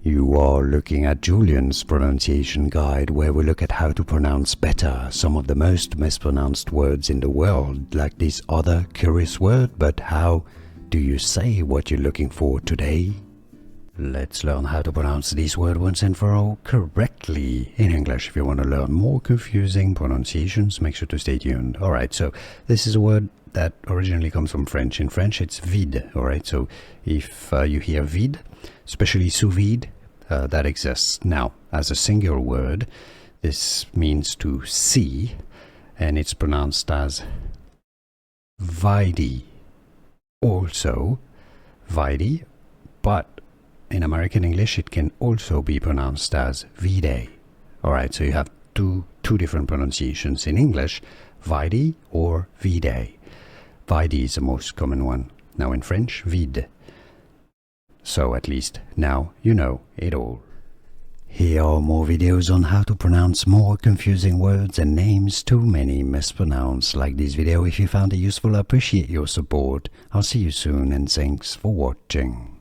You are looking at Julian's pronunciation guide, where we look at how to pronounce better some of the most mispronounced words in the world, like this other curious word. But how do you say what you're looking for today? Let's learn how to pronounce this word once and for all correctly in English. If you want to learn more confusing pronunciations, make sure to stay tuned. Alright, so this is a word that originally comes from French. In French, it's vide. Alright, so if you hear vide, especially sous vide, that exists. Now, as a single word, this means to see, and it's pronounced as vide. Also, vide, but in American English, it can also be pronounced as vide. Alright, so you have two different pronunciations in English, vide or vide. Vide is the most common one. Now in French, vide. So at least now you know it all. Here are more videos on how to pronounce more confusing words and names too many mispronounced. Like this video if you found it useful. I appreciate your support. I'll see you soon and thanks for watching.